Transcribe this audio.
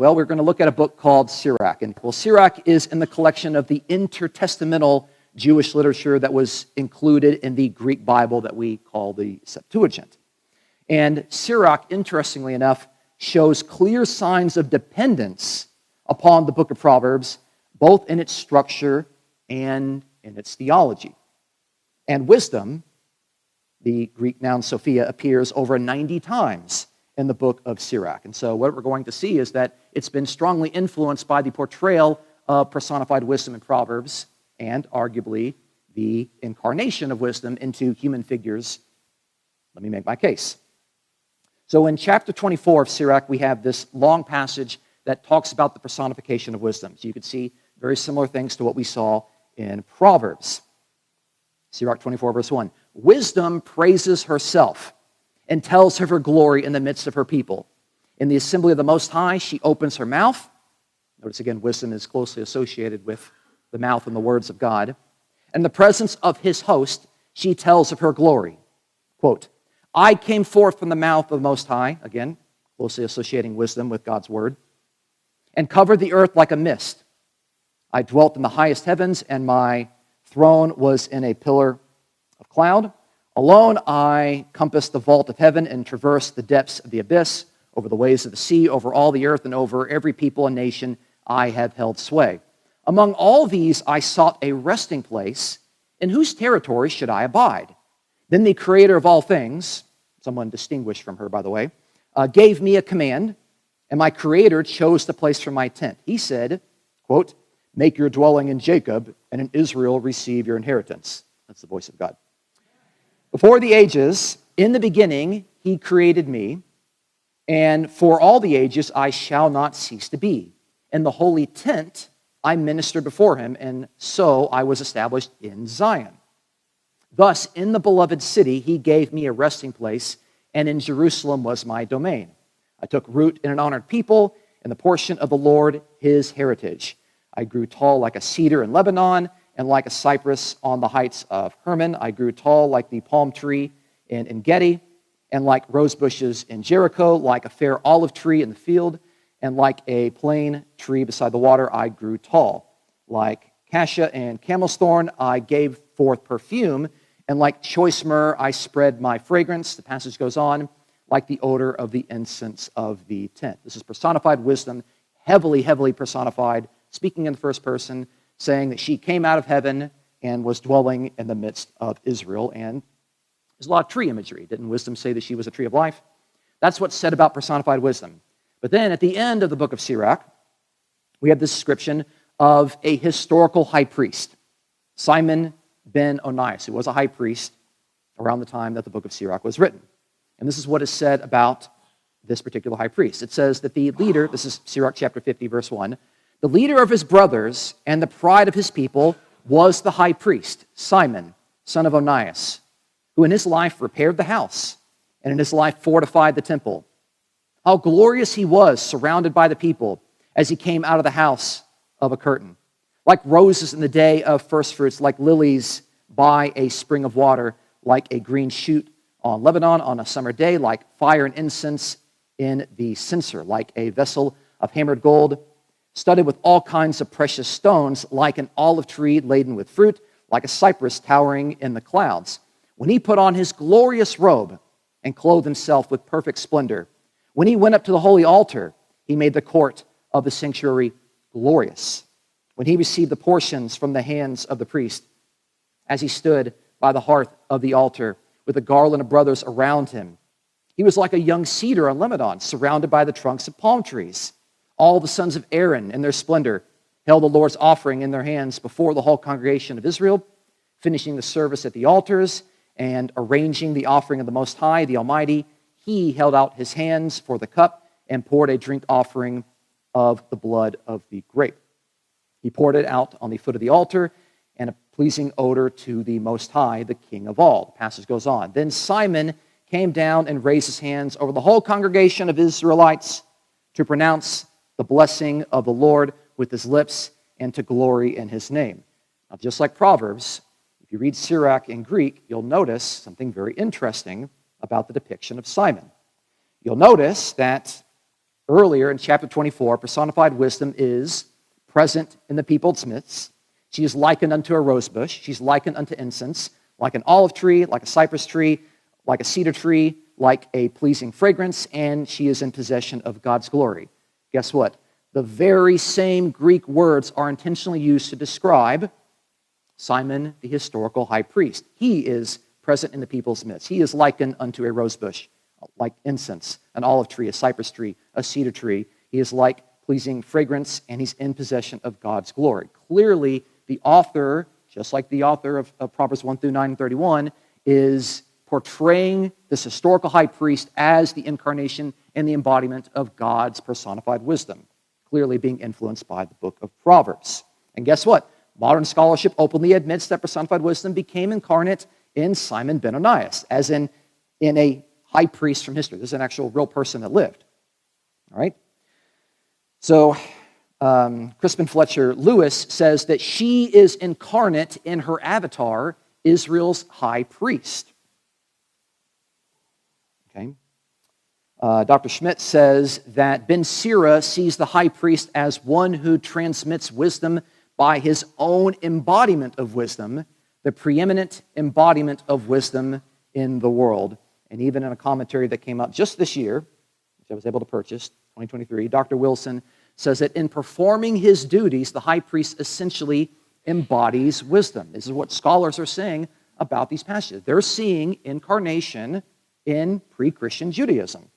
Well, we're going to look at a book called Sirach. And Sirach is in the collection of the intertestamental Jewish literature that was included in the Greek Bible that we call the Septuagint. And Sirach, interestingly enough, shows clear signs of dependence upon the book of Proverbs, both in its structure and in its theology. And wisdom, the Greek noun Sophia, appears over 90 times in the book of Sirach. And so what we're going to see is that it's been strongly influenced by the portrayal of personified wisdom in Proverbs and arguably the incarnation of wisdom into human figures. Let me make my case. So in chapter 24 of Sirach, we have this long passage that talks about the personification of wisdom. So you can see very similar things to what we saw in Proverbs. Sirach 24, verse 1. Wisdom praises herself and tells of her glory in the midst of her people. In the assembly of the Most High, she opens her mouth. Notice again, wisdom is closely associated with the mouth and the words of God. In the presence of his host, she tells of her glory. Quote, I came forth from the mouth of the Most High, again, closely associating wisdom with God's word, and covered the earth like a mist. I dwelt in the highest heavens, and my throne was in a pillar of cloud. Alone I compassed the vault of heaven and traversed the depths of the abyss, over the waves of the sea, over all the earth, and over every people and nation I have held sway. Among all these I sought a resting place, in whose territory should I abide? Then the creator of all things, someone distinguished from her, by the way, gave me a command, and my creator chose the place for my tent. He said, quote, make your dwelling in Jacob, and in Israel receive your inheritance. That's the voice of God. Before the ages, in the beginning, he created me, and for all the ages I shall not cease to be. In the holy tent I ministered before him, and so I was established in Zion. Thus, in the beloved city, he gave me a resting place, and in Jerusalem was my domain. I took root in an honored people, in the portion of the Lord, his heritage. I grew tall like a cedar in Lebanon, and like a cypress on the heights of Hermon. I grew tall like the palm tree in En-gedi, and like rose bushes in Jericho, like a fair olive tree in the field, and like a plane tree beside the water, I grew tall. Like cassia and camel's thorn, I gave forth perfume, and like choice myrrh, I spread my fragrance. The passage goes on, like the odor of the incense of the tent. This is personified wisdom, heavily, heavily personified, speaking in the first person, saying that she came out of heaven and was dwelling in the midst of Israel. And there's a lot of tree imagery. Didn't wisdom say that she was a tree of life? That's what's said about personified wisdom. But then at the end of the book of Sirach, we have this description of a historical high priest, Simon ben Onias, who was a high priest around the time that the book of Sirach was written. And this is what is said about this particular high priest. It says that the leader, this is Sirach chapter 50, verse 1, the leader of his brothers and the pride of his people was the high priest, Simon, son of Onias, who in his life repaired the house and in his life fortified the temple. How glorious he was, surrounded by the people, as he came out of the house of a curtain. Like roses in the day of first fruits, like lilies by a spring of water, like a green shoot on Lebanon on a summer day, like fire and incense in the censer, like a vessel of hammered gold, studded with all kinds of precious stones, like an olive tree laden with fruit, like a cypress towering in the clouds. When he put on his glorious robe and clothed himself with perfect splendor, when he went up to the holy altar, he made the court of the sanctuary glorious. When he received the portions from the hands of the priest, as he stood by the hearth of the altar with a garland of brothers around him, he was like a young cedar on Lebanon, surrounded by the trunks of palm trees. All the sons of Aaron in their splendor held the Lord's offering in their hands before the whole congregation of Israel, finishing the service at the altars and arranging the offering of the Most High, the Almighty. He held out his hands for the cup and poured a drink offering of the blood of the grape. He poured it out on the foot of the altar, and a pleasing odor to the Most High, the King of all. The passage goes on. Then Simon came down and raised his hands over the whole congregation of Israelites to pronounce the blessing of the Lord with his lips and to glory in his name. Now, just like Proverbs, if you read Sirach in Greek, you'll notice something very interesting about the depiction of Simon. You'll notice that Earlier in chapter 24, personified wisdom is present in the people's midst. She is likened unto a rose bush. She's likened unto incense, like an olive tree, like a cypress tree, like a cedar tree, like a pleasing fragrance, and she is in possession of God's glory. Guess what? The very same Greek words are intentionally used to describe Simon, the historical high priest. He is present in the people's midst. He is likened unto a rose bush, like incense, an olive tree, a cypress tree, a cedar tree. He is like pleasing fragrance, and he's in possession of God's glory. Clearly, the author, just like the author of Proverbs 1 through 9 and 31, is portraying this historical high priest as the incarnation and the embodiment of God's personified wisdom, clearly being influenced by the book of Proverbs. And guess what? Modern scholarship openly admits that personified wisdom became incarnate in Simon ben Onias, as in a high priest from history. This is an actual real person that lived. All right? So, Crispin Fletcher Lewis says that she is incarnate in her avatar, Israel's high priest. Okay. Dr. Schmidt says that Ben Sira sees the high priest as one who transmits wisdom by his own embodiment of wisdom, the preeminent embodiment of wisdom in the world. And even in a commentary that came out just this year, which I was able to purchase, 2023, Dr. Wilson says that in performing his duties, the high priest essentially embodies wisdom. This is what scholars are saying about these passages. They're seeing incarnation in pre-Christian Judaism.